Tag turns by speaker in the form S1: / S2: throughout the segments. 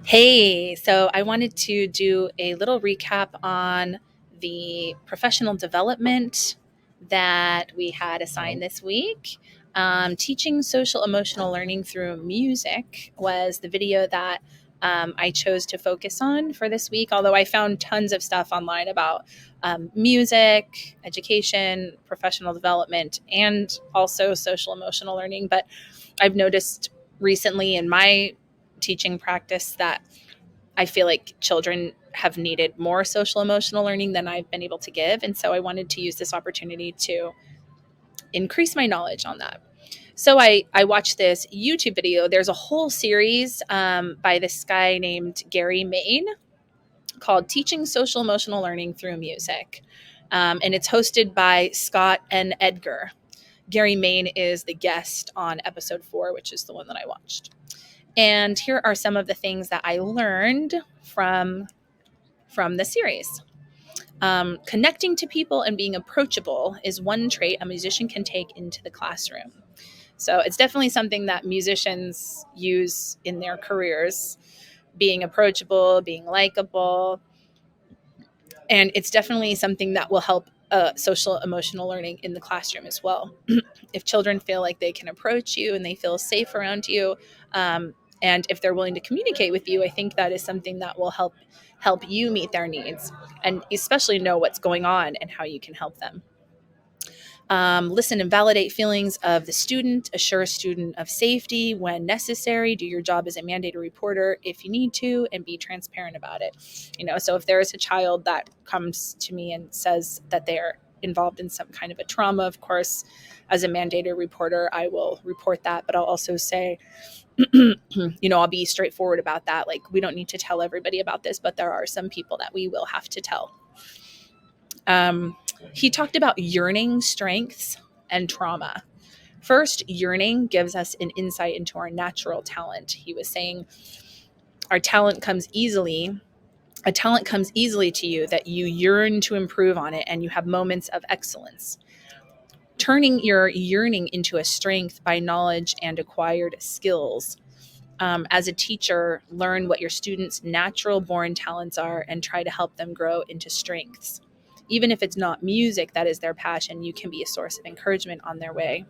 S1: Hey, so I wanted to do a little recap on the professional development that we had assigned this week. Teaching social emotional learning through music was the video that I chose to focus on for this week, although I found tons of stuff online about music, education, professional development, and also social emotional learning. But I've noticed recently in my teaching practice that I feel like children have needed more social emotional learning than I've been able to give. And so I wanted to use this opportunity to increase my knowledge on that. So I watched this YouTube video. There's a whole series by this guy named Gary Main called Teaching Social Emotional Learning Through Music. And it's hosted by Scott and Edgar. Gary Main is the guest on episode 4, which is the one that I watched. And here are some of the things that I learned from the series. Connecting to people and being approachable is one trait a musician can take into the classroom. So it's definitely something that musicians use in their careers, being approachable, being likable. And it's definitely something that will help social emotional learning in the classroom as well. If children feel like they can approach you and they feel safe around you, and if they're willing to communicate with you, I think that is something that will help you meet their needs and especially know what's going on and how you can help them. Listen and validate feelings of the student, assure a student of safety when necessary, do your job as a mandated reporter if you need to, and be transparent about it. So if there is a child that comes to me and says that they're involved in some kind of a trauma, of course, as a mandated reporter, I will report that, but I'll also say, I'll be straightforward about that. Like, we don't need to tell everybody about this, but there are some people that we will have to tell. He talked about yearning, strengths, and trauma. First, yearning gives us an insight into our natural talent. He was saying our talent comes easily. A talent comes easily to you that you yearn to improve on it and you have moments of excellence. Turning your yearning into a strength by knowledge and acquired skills. As a teacher, learn what your students' natural born talents are and try to help them grow into strengths. Even if it's not music that is their passion, you can be a source of encouragement on their way.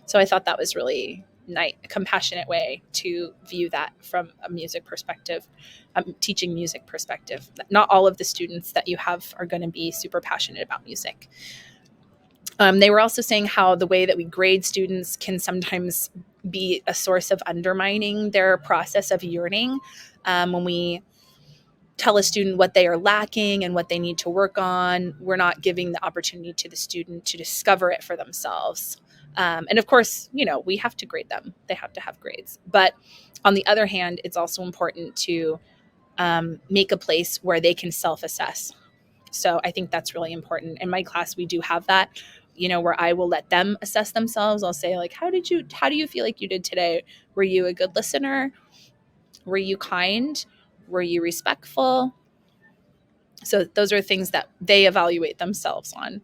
S1: So I thought that was really nice, a compassionate way to view that from a music perspective, teaching music perspective. Not all of the students that you have are going to be super passionate about music. They were also saying how the way that we grade students can sometimes be a source of undermining their process of yearning. When we tell a student what they are lacking and what they need to work on, we're not giving the opportunity to the student to discover it for themselves. And of course, we have to grade them. They have to have grades. But on the other hand, it's also important to make a place where they can self-assess. So I think that's really important. In my class, we do have that, where I will let them assess themselves. I'll say, like, how do you feel like you did today? Were you a good listener? Were you kind? Were you respectful? So those are things that they evaluate themselves on.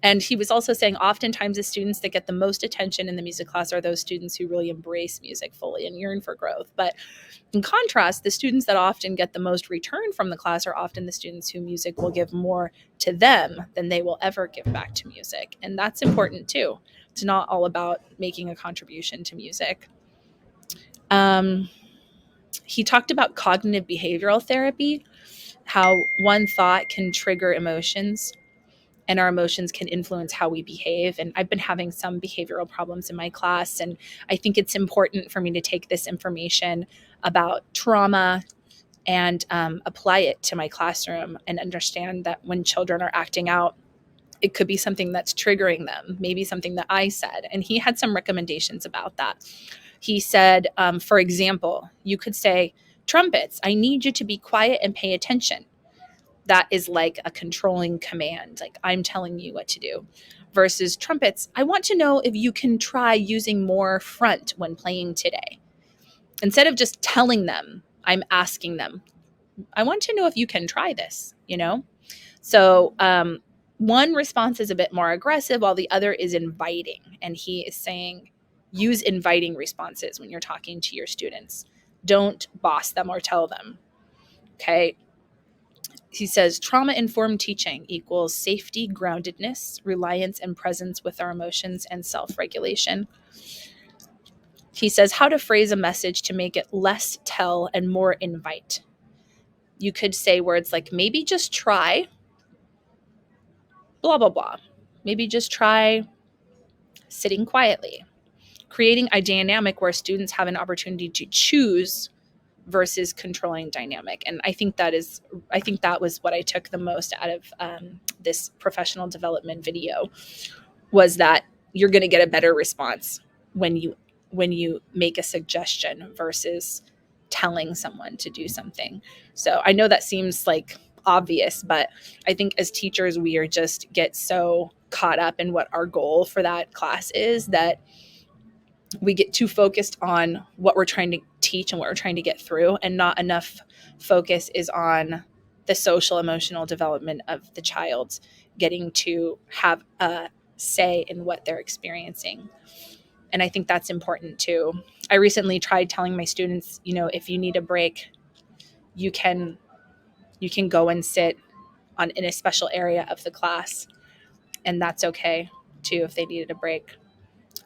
S1: And he was also saying oftentimes the students that get the most attention in the music class are those students who really embrace music fully and yearn for growth. But in contrast, the students that often get the most return from the class are often the students who music will give more to them than they will ever give back to music. And that's important too. It's not all about making a contribution to music. He talked about cognitive behavioral therapy, how one thought can trigger emotions and our emotions can influence how we behave. And I've been having some behavioral problems in my class. And I think it's important for me to take this information about trauma and apply it to my classroom and understand that when children are acting out, it could be something that's triggering them, maybe something that I said. And he had some recommendations about that. He said, for example, you could say, trumpets, I need you to be quiet and pay attention. That is like a controlling command, like I'm telling you what to do. Versus trumpets, I want to know if you can try using more front when playing today. Instead of just telling them, I'm asking them, I want to know if you can try this, So one response is a bit more aggressive while the other is inviting. And he is saying, use inviting responses when you're talking to your students. Don't boss them or tell them. Okay. He says trauma-informed teaching equals safety, groundedness, reliance, and presence with our emotions and self-regulation. He says how to phrase a message to make it less tell and more invite. You could say words like maybe just try blah, blah, blah. Maybe just try sitting quietly, creating a dynamic where students have an opportunity to choose versus controlling dynamic. And I think that was what I took the most out of this professional development video, was that you're going to get a better response when you make a suggestion versus telling someone to do something. So I know that seems like obvious, but I think as teachers, we are just get so caught up in what our goal for that class is that we get too focused on what we're trying to teach and what we're trying to get through, and not enough focus is on the social emotional development of the child getting to have a say in what they're experiencing. And I think that's important too. I recently tried telling my students, if you need a break, you can go and sit in a special area of the class, and that's okay too if they needed a break.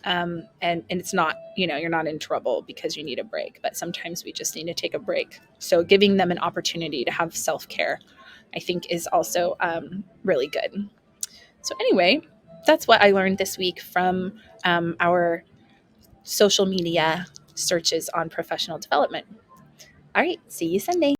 S1: And it's not, you're not in trouble because you need a break, but sometimes we just need to take a break. So giving them an opportunity to have self-care, I think, is also really good. So anyway, that's what I learned this week from our social media searches on professional development. All right, see you Sunday.